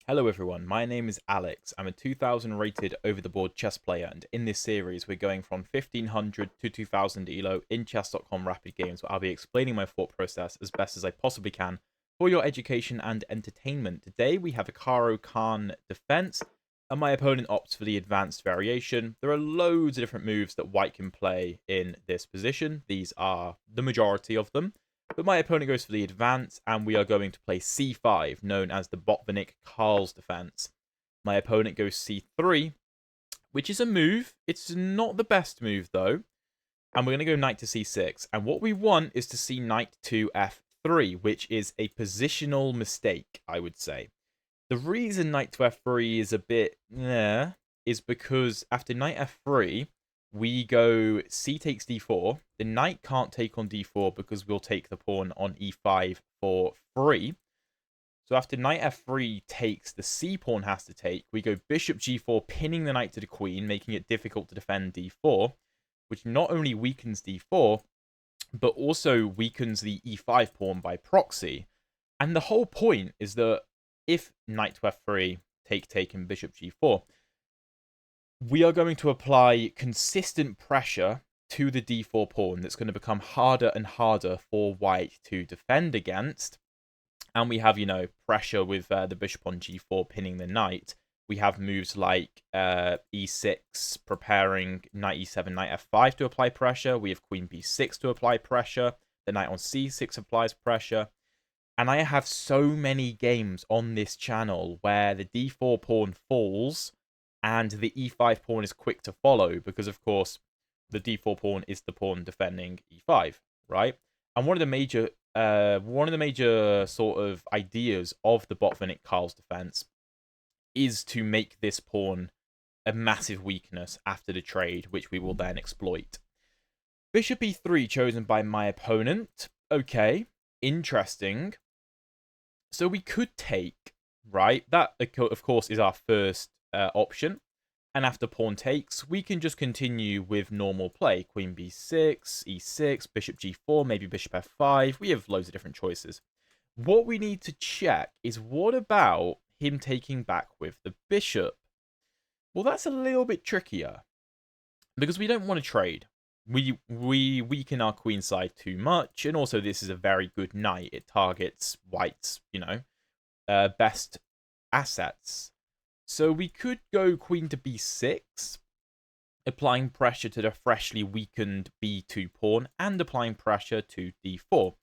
Hello everyone, my name is Alex. I'm a 2000 rated over-the-board chess player, and in this series we're going from 1500 to 2000 ELO in chess.com rapid games, where I'll be explaining my thought process as best as I possibly can for your education and entertainment. Today we have a Caro Kann Defense, and my opponent opts for the advanced variation. There are loads of different moves that white can play in this position. These are the majority of them. But my opponent goes for the advance, and we are going to play c5, known as the Botvinnik Karl's defense. My opponent goes c3, which is a move. It's not the best move, though. And we're going to go knight to c6. And what we want is to see knight to f3, which is a positional mistake, I would say. The reason knight to f3 is a bit is because after knight f3, we go c takes d4. The knight can't take on d4 because we'll take the pawn on e5 for free. So after knight f3 takes, the c pawn has to take. We go bishop g4, pinning the knight to the queen, making it difficult to defend d4, which not only weakens d4, but also weakens the e5 pawn by proxy. And the whole point is that if knight to f3, take, and bishop g4, we are going to apply consistent pressure to the d4 pawn that's going to become harder and harder for white to defend against. And we have, pressure with the bishop on g4 pinning the knight. We have moves like e6, preparing knight e7, knight f5 to apply pressure. We have queen b6 to apply pressure. The knight on c6 applies pressure. And I have so many games on this channel where the d4 pawn falls and the e5 pawn is quick to follow because, of course, the d4 pawn is the pawn defending e5, right? And one of the major sort of ideas of the Botvinnik Karl's defense is to make this pawn a massive weakness after the trade, which we will then exploit. Bishop e3 chosen by my opponent. Okay, interesting. So we could take, right? That, of course, is our first option. And after pawn takes, we can just continue with normal play. Queen b6, e6, bishop g4, maybe bishop f5. We have loads of different choices. What we need to check is, what about him taking back with the bishop? Well, that's a little bit trickier because we don't want to trade. We weaken our queen side too much, and also this is a very good knight. It targets white's, best assets. So we could go queen to b6, applying pressure to the freshly weakened b2 pawn and applying pressure to d4.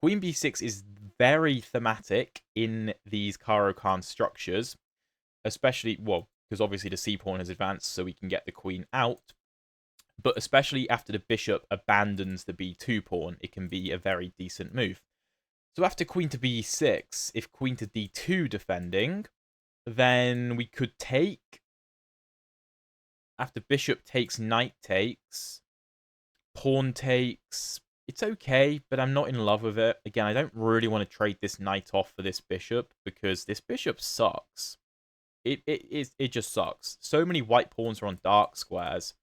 Queen b6 is very thematic in these Caro Kann structures, especially, well, because obviously the c pawn has advanced, so we can get the queen out. But especially after the bishop abandons the b2 pawn, it can be a very decent move. So after queen to b6, if queen to d2 defending, then we could take. After bishop takes, knight takes, pawn takes. It's okay, but I'm not in love with it. Again, I don't really want to trade this knight off for this bishop because this bishop sucks. It just sucks. So many white pawns are on dark squares.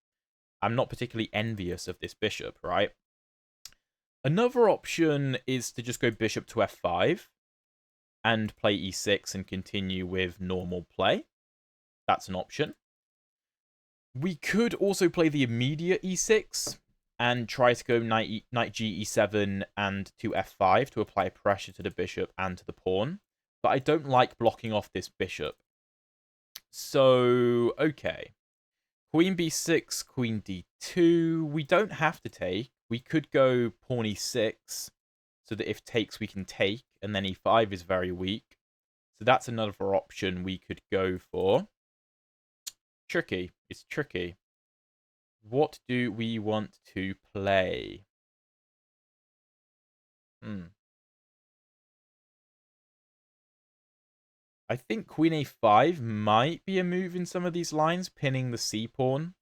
I'm not particularly envious of this bishop, right? Another option is to just go bishop to f5 and play e6 and continue with normal play. That's an option. We could also play the immediate e6 and try to go knight g e7 and to f5 to apply pressure to the bishop and to the pawn. But I don't like blocking off this bishop. So, okay. Queen b6, queen d2. We don't have to take. We could go pawn e6 so that if takes, we can take. And then e5 is very weak. So that's another option we could go for. Tricky. It's tricky. What do we want to play? I think queen a5 might be a move in some of these lines, pinning the c-pawn.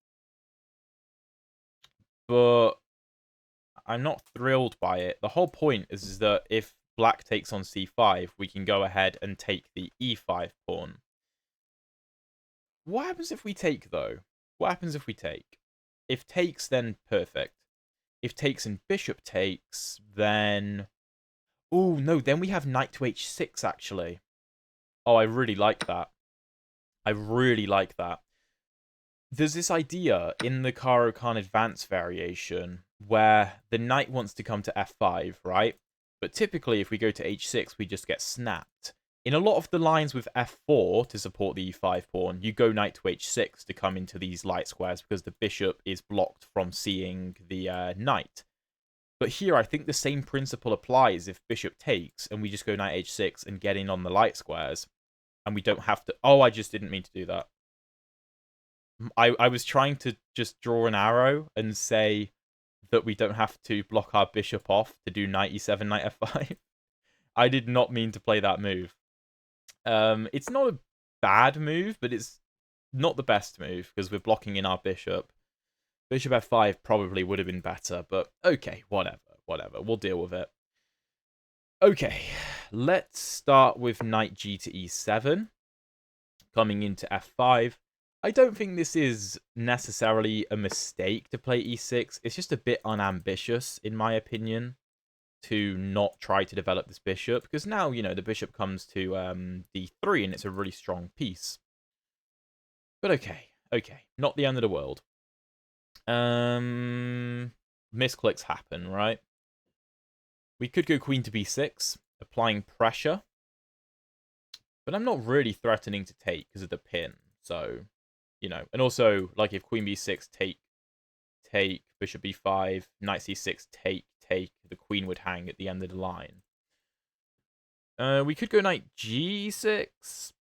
But I'm not thrilled by it. The whole point is that if black takes on c5, we can go ahead and take the e5 pawn. What happens if we take, though? What happens if we take? If takes, then perfect. If takes and bishop takes, then... Oh, no, then we have knight to h6, actually. Oh, I really like that. I really like that. There's this idea in the Caro Kann Advance Variation where the knight wants to come to f5, right? But typically, if we go to h6, we just get snapped. In a lot of the lines with f4 to support the e5 pawn, you go knight to h6 to come into these light squares because the bishop is blocked from seeing the knight. But here, I think the same principle applies if bishop takes, and we just go knight h6 and get in on the light squares, and we don't have to... Oh, I just didn't mean to do that. I was trying to just draw an arrow and say that we don't have to block our bishop off to do knight e7, knight f5. I did not mean to play that move. It's not a bad move, but it's not the best move because we're blocking in our bishop. Bishop f5 probably would have been better, but okay, whatever. We'll deal with it. Okay, let's start with knight g to e7, coming into f5. I don't think this is necessarily a mistake to play e6. It's just a bit unambitious, in my opinion, to not try to develop this bishop, because now, you know, the bishop comes to d3, and it's a really strong piece. But okay, not the end of the world. Misclicks happen, right? We could go queen to b6, applying pressure. But I'm not really threatening to take because of the pin. So, you know. And also, like, if queen b6, take, bishop b5, knight c6, take, the queen would hang at the end of the line. We could go knight g6,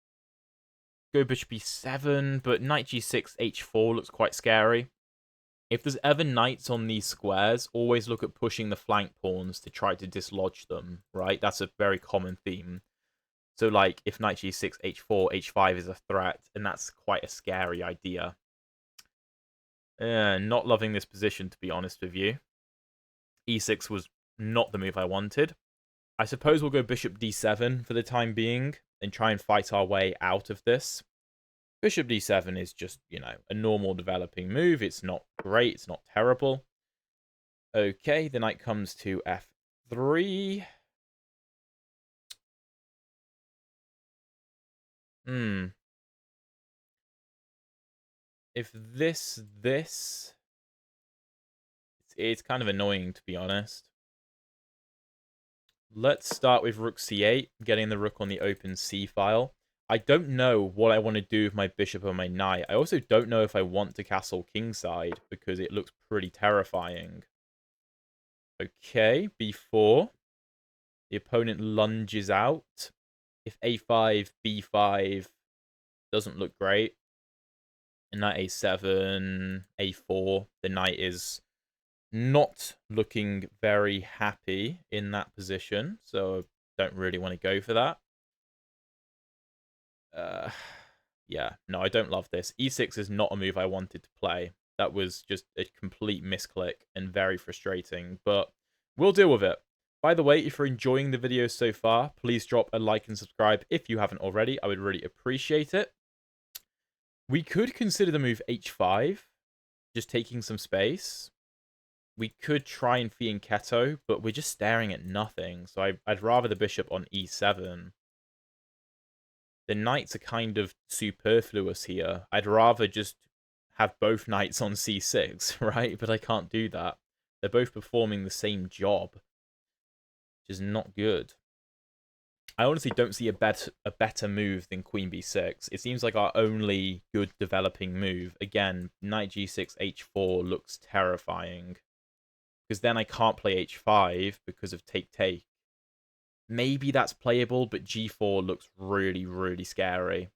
go bishop b7, but knight g6, h4 looks quite scary. If there's ever knights on these squares, always look at pushing the flank pawns to try to dislodge them, right? That's a very common theme. So, like, if knight g6, h4, h5 is a threat, and that's quite a scary idea. Not loving this position, to be honest with you. e6 was not the move I wanted. I suppose we'll go bishop d7 for the time being, and try and fight our way out of this. Bishop d7 is just, you know, a normal developing move. It's not great. It's not terrible. Okay, the knight comes to f3. If this... It's kind of annoying, to be honest. Let's start with rook c8, getting the rook on the open c file. I don't know what I want to do with my bishop or my knight. I also don't know if I want to castle kingside, because it looks pretty terrifying. Okay, b4. The opponent lunges out. If a5, b5 doesn't look great. And knight a7, a4. The knight is not looking very happy in that position, so don't really want to go for that. Yeah, no, I don't love this. e6 is not a move I wanted to play. That was just a complete misclick and very frustrating, but we'll deal with it. By the way, if you're enjoying the video so far, please drop a like and subscribe if you haven't already. I would really appreciate it. We could consider the move h5, just taking some space. We could try and fianchetto, but we're just staring at nothing, so I'd rather the bishop on e7. The knights are kind of superfluous here. I'd rather just have both knights on c6, right? But I can't do that. They're both performing the same job, which is not good. I honestly don't see a better move than queen b6. It seems like our only good developing move. Again, knight g6, h4 looks terrifying. Because then I can't play h5 because of take. Maybe that's playable, but g4 looks really, really scary.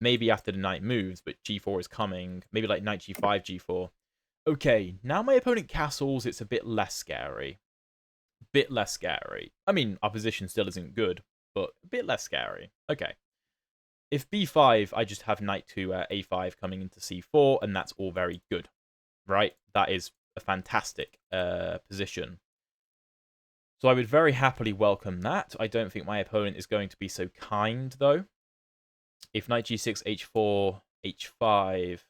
Maybe after the knight moves, but g4 is coming. Maybe like knight g5, g4. Okay, now my opponent castles, it's a bit less scary. I mean, our position still isn't good, but a bit less scary. Okay. If b5, I just have knight to a5 coming into c4, and that's all very good, right? That is a fantastic position. So I would very happily welcome that. I don't think my opponent is going to be so kind, though. If knight g6, h4, h5...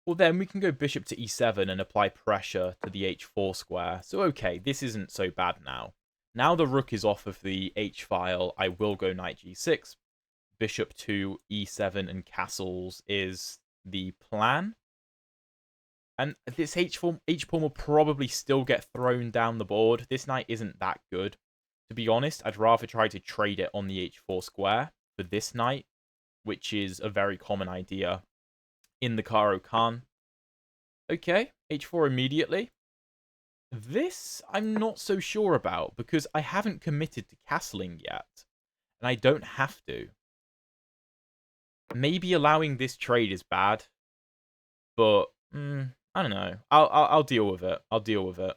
Well, then we can go bishop to e7 and apply pressure to the h4 square. So, okay, this isn't so bad now. Now the rook is off of the h-file, I will go knight g6. bishop to e7 and castles is the plan. And this h-pawn will probably still get thrown down the board. This knight isn't that good. To be honest, I'd rather try to trade it on the h4 square for this knight, which is a very common idea in the Caro Kann. Okay, h4 immediately. This I'm not so sure about, because I haven't committed to castling yet, and I don't have to. Maybe allowing this trade is bad, but I don't know. I'll deal with it. I'll deal with it.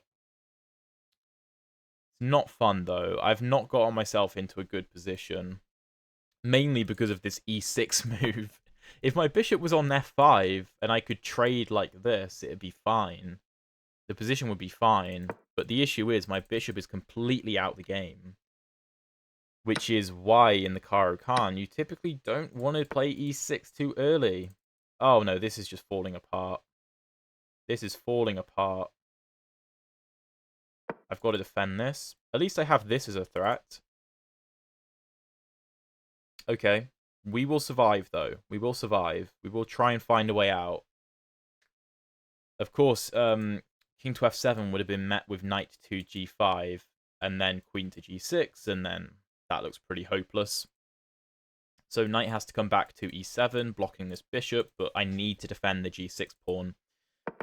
It's not fun though. I've not gotten myself into a good position, mainly because of this e6 move. If my bishop was on f5 and I could trade like this, it'd be fine. The position would be fine, but the issue is my bishop is completely out the game. Which is why in the Caro Kann, you typically don't want to play e6 too early. Oh no, this is just falling apart. This is falling apart. I've got to defend this. At least I have this as a threat. Okay. We will survive, though. We will survive. We will try and find a way out. Of course, king to f7 would have been met with knight to g5, and then queen to g6, and then that looks pretty hopeless. So knight has to come back to e7, blocking this bishop, but I need to defend the g6 pawn.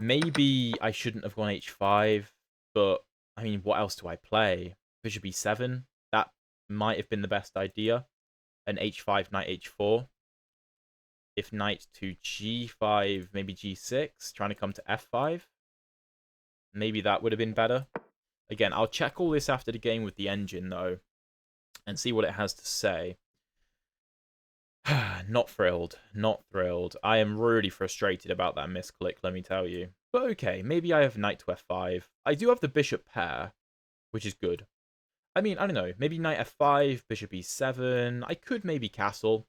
Maybe I shouldn't have gone h5, but, I mean, what else do I play? Bishop e7? That might have been the best idea. An h5, knight h4. If knight to g5, maybe g6, trying to come to f5. Maybe that would have been better. Again, I'll check all this after the game with the engine, though, and see what it has to say. Not thrilled. Not thrilled. I am really frustrated about that misclick, let me tell you. But okay, maybe I have knight to f5. I do have the bishop pair, which is good. I mean, I don't know. Maybe knight f5, bishop e7. I could maybe castle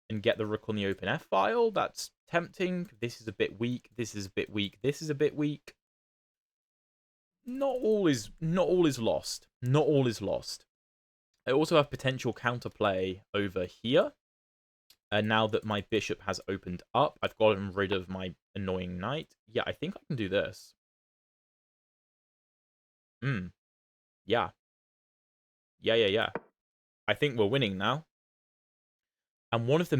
and get the rook on the open f-file. That's tempting. This is a bit weak. This is a bit weak. This is a bit weak. Not all is lost. Not all is lost. I also have potential counterplay over here. And now that my bishop has opened up, I've gotten rid of my annoying knight. Yeah, I think I can do this. Yeah. Yeah. I think we're winning now. And one of the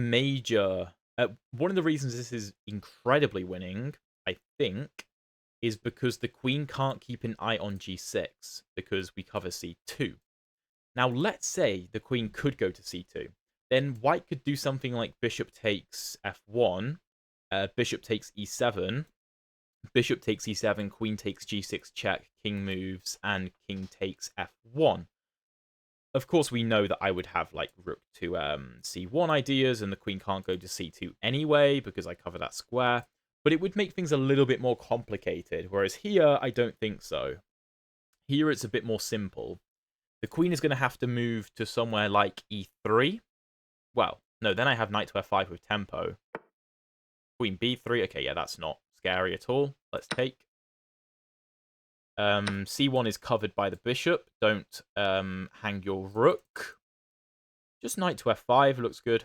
reasons this is incredibly winning, I think, is because the queen can't keep an eye on g6, because we cover c2. Now, let's say the queen could go to c2. Then white could do something like bishop takes f1, bishop takes e7, bishop takes e7, queen takes g6 check, king moves, and king takes f1. Of course, we know that I would have like rook to c1 ideas, and the queen can't go to c2 anyway, because I cover that square. But it would make things a little bit more complicated, whereas here, I don't think so. Here, it's a bit more simple. The queen is going to have to move to somewhere like e3. Well, no, then I have knight to f5 with tempo. Queen b3. Okay, yeah, that's not scary at all. Let's take. C1 is covered by the bishop. Don't hang your rook. Just knight to f5 looks good.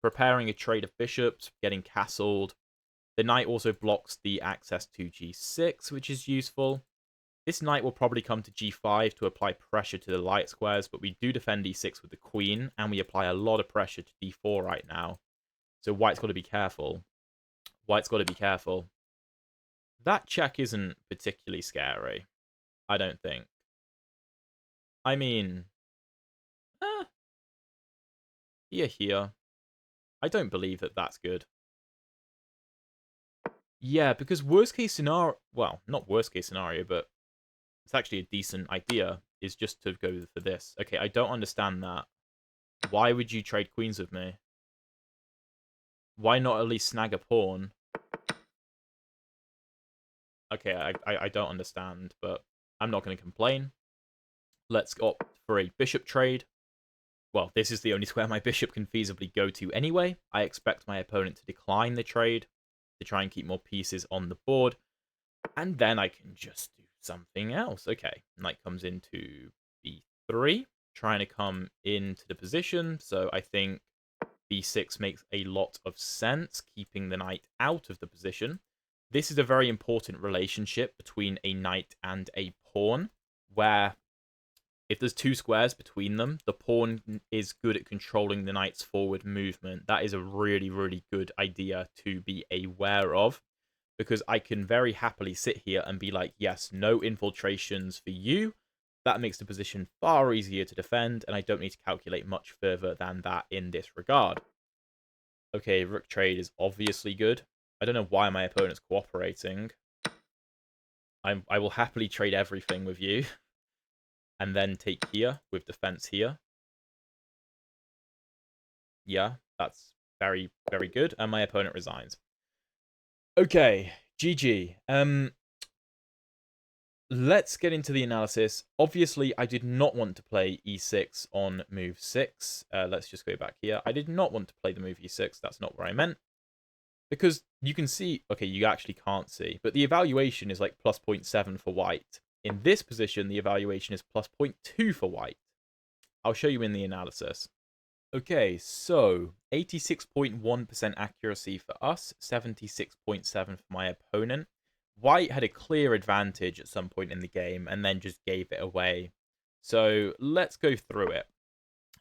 Preparing a trade of bishops, getting castled. The knight also blocks the access to g6, which is useful. This knight will probably come to g5 to apply pressure to the light squares, but we do defend e6 with the queen, and we apply a lot of pressure to d4 right now. So white's got to be careful. White's got to be careful. That check isn't particularly scary, I don't think. I mean, here. I don't believe that that's good. Yeah, because worst case scenario, well, not worst case scenario, but it's actually a decent idea, is just to go for this. Okay, I don't understand that. Why would you trade queens with me? Why not at least snag a pawn? Okay, I don't understand, but I'm not going to complain. Let's opt for a bishop trade. Well, this is the only square my bishop can feasibly go to anyway. I expect my opponent to decline the trade to try and keep more pieces on the board. And then I can just do something else. Okay, knight comes into b3, trying to come into the position. So I think b6 makes a lot of sense, keeping the knight out of the position. This is a very important relationship between a knight and a pawn, where if there's two squares between them, the pawn is good at controlling the knight's forward movement. That is a really, really good idea to be aware of, because I can very happily sit here and be like, yes, no infiltrations for you. That makes the position far easier to defend, and I don't need to calculate much further than that in this regard. Okay, rook trade is obviously good. I don't know why my opponent's cooperating. I will happily trade everything with you. And then take here with defense here. Yeah, that's very, very good. And my opponent resigns. Okay, GG. Let's get into the analysis. Obviously, I did not want to play e6 on move 6. Let's just go back here. I did not want to play the move e6. That's not where I meant. Because you can see... Okay, you actually can't see. But the evaluation is like plus 0.7 for white. In this position, the evaluation is plus 0.2 for white. I'll show you in the analysis. Okay, so 86.1% accuracy for us, 76.7 for my opponent. White had a clear advantage at some point in the game and then just gave it away. So let's go through it.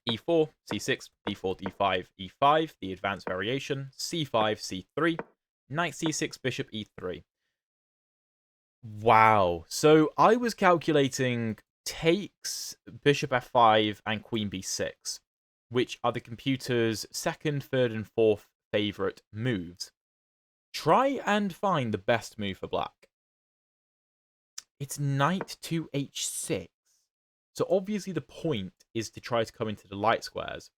e4, c6, d4, d5, e5, the advanced variation, c5, c3, knight c6, bishop e3. Wow. So I was calculating takes, bishop f5, and queen b6, which are the computer's second, third, and fourth favorite moves. Try and find the best move for black. It's knight to h6. So obviously the point is to try to come into the light squares.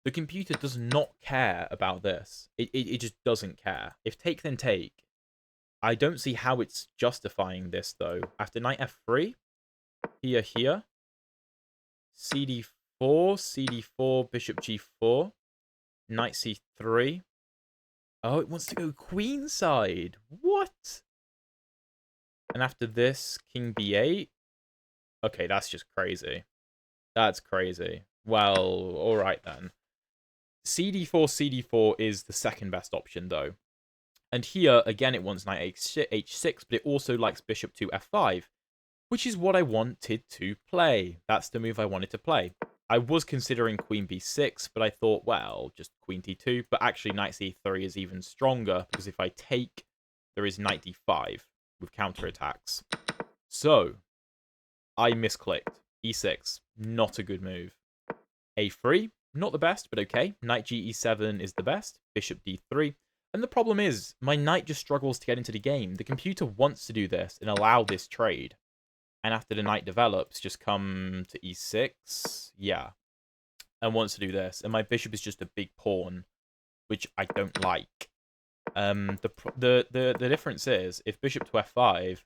The computer does not care about this. It just doesn't care. If take, then take. I don't see how it's justifying this, though. After knight f3, here, cd4, cd4, bishop g4, knight c3. Oh, it wants to go queenside. What? And after this, king b8. Okay, that's just crazy. That's crazy. Well, all right then. cd4, cd4 is the second best option, though. And here, again, it wants knight h6, but it also likes bishop to f5, which is what I wanted to play. That's the move I wanted to play. I was considering queen b6, but I thought, well, just queen d2. But actually, knight c3 is even stronger, because if I take, there is knight d5 with counterattacks. So, I misclicked. e6, not a good move. a3, not the best, but okay. Knight ge7 is the best. Bishop d3. And the problem is, my knight just struggles to get into the game. The computer wants to do this and allow this trade. And after the knight develops, just come to e6. Yeah. And wants to do this. And my bishop is just a big pawn, which I don't like. The difference is, if bishop to f5,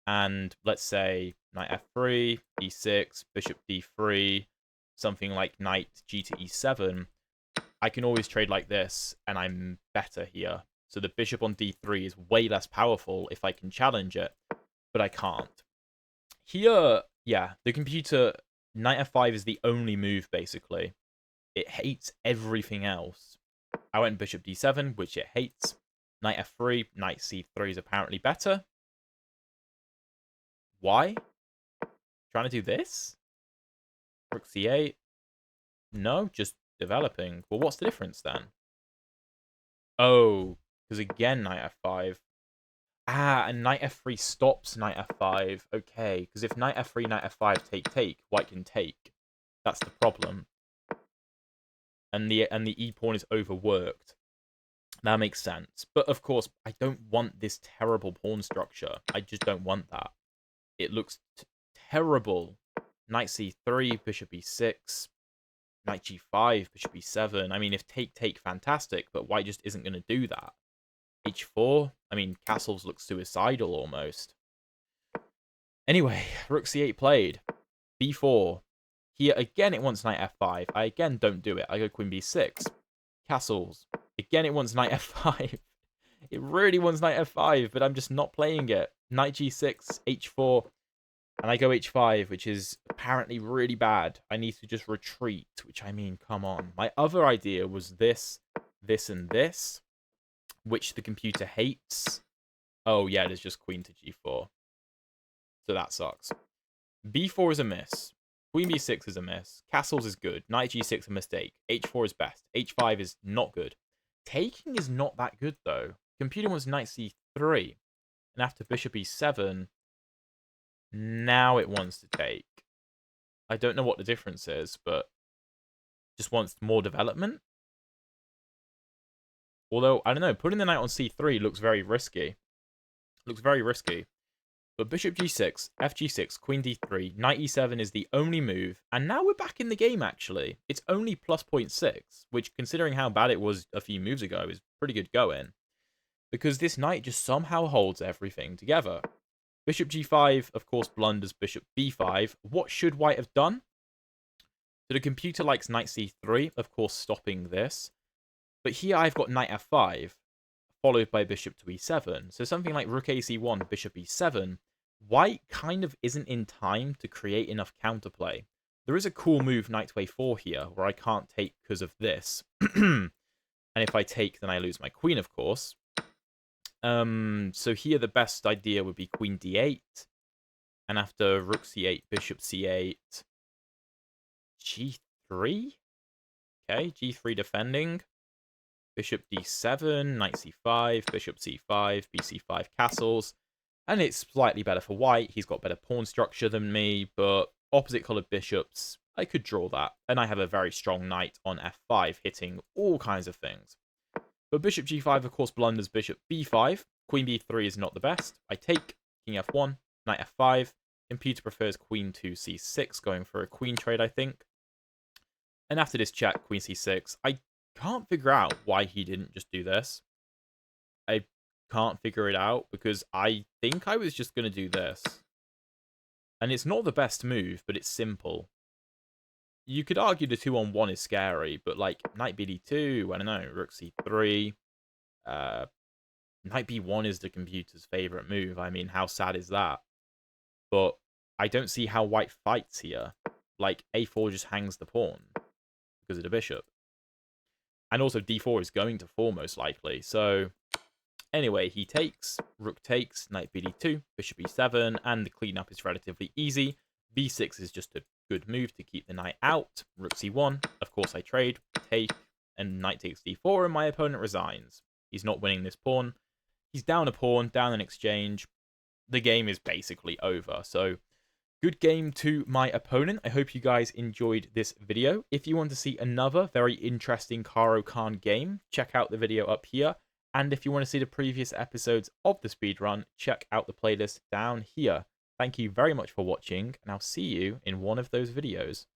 and let's say knight f3, e6, bishop d3, something like knight g to e7, I can always trade like this, and I'm better here. So the bishop on d3 is way less powerful if I can challenge it, but I can't. Here, yeah, the computer, knight f5 is the only move, basically. It hates everything else. I went bishop d7, which it hates. Knight f3, knight c3 is apparently better. Why? Trying to do this? Rook c8? No, just developing. Well, what's the difference then? Oh, because again, knight f5. Ah, and knight f3 stops knight f5. Okay, because if knight f3, knight f5, take, white can take. That's the problem. And the e-pawn is overworked. That makes sense. But of course, I don't want this terrible pawn structure. I just don't want that. It looks terrible. Knight c3, bishop e6, knight g5, bishop e7. I mean, if take, fantastic, but white just isn't going to do that. h4, I mean, castles look suicidal almost. Anyway, rook c8 played. b4. Here, again, it wants knight f5. I, again, don't do it. I go queen b6. Castles. Again, it wants knight f5. It really wants knight f5, but I'm just not playing it. Knight g6, h4. And I go h5, which is apparently really bad. I need to just retreat, which I mean, come on. My other idea was this, this, and this, which the computer hates. Oh, yeah, it is just queen to g4. So that sucks. b4 is a miss. Queen b6 is a miss. Castles is good. Knight g6 a mistake. h4 is best. h5 is not good. Taking is not that good, though. Computer wants knight c3. And after bishop e7, now it wants to take. I don't know what the difference is, but just wants more development. Although, I don't know, putting the knight on c3 looks very risky. Looks very risky. But bishop g6, fg6, queen d3, knight e7 is the only move. And now we're back in the game, actually. It's only plus 0.6, which, considering how bad it was a few moves ago, is pretty good going. Because this knight just somehow holds everything together. Bishop g5, of course, blunders bishop b5. What should white have done? So the computer likes knight c3, of course, stopping this. But here I've got knight f5, followed by bishop to e7. So something like rook ac1, bishop e7, white kind of isn't in time to create enough counterplay. There is a cool move, knight to a4 here, where I can't take because of this. And if I take, then I lose my queen, of course. So here the best idea would be queen d8. And after rook c8, bishop c8, g3? Okay, g3 defending. Bishop d7, knight c5, bishop c5, bc5 castles. And it's slightly better for white. He's got better pawn structure than me, but opposite coloured bishops, I could draw that. And I have a very strong knight on f5, hitting all kinds of things. But bishop g5, of course, blunders bishop b5. Queen b3 is not the best. I take, king f1, knight f5. Computer prefers queen to c6, going for a queen trade, I think. And after this check, queen c6, I can't figure out why he didn't just do this. I can't figure it out because I think I was just going to do this. And it's not the best move, but it's simple. You could argue the 2-on-1 is scary, but like knight bd2, I don't know, rook c3, knight b1 is the computer's favorite move. I mean, how sad is that? But I don't see how white fights here. Like, a4 just hangs the pawn because of the bishop. And also d4 is going to fall most likely. So anyway, he takes, rook takes, knight bd2, bishop e7, and the cleanup is relatively easy. b6 is just a good move to keep the knight out. Rook c1, of course I trade, take, and knight takes d4, and my opponent resigns. He's not winning this pawn. He's down a pawn, down an exchange. The game is basically over. So good game to my opponent. I hope you guys enjoyed this video. If you want to see another very interesting Caro Kann game, check out the video up here. And if you want to see the previous episodes of the speedrun, check out the playlist down here. Thank you very much for watching, and I'll see you in one of those videos.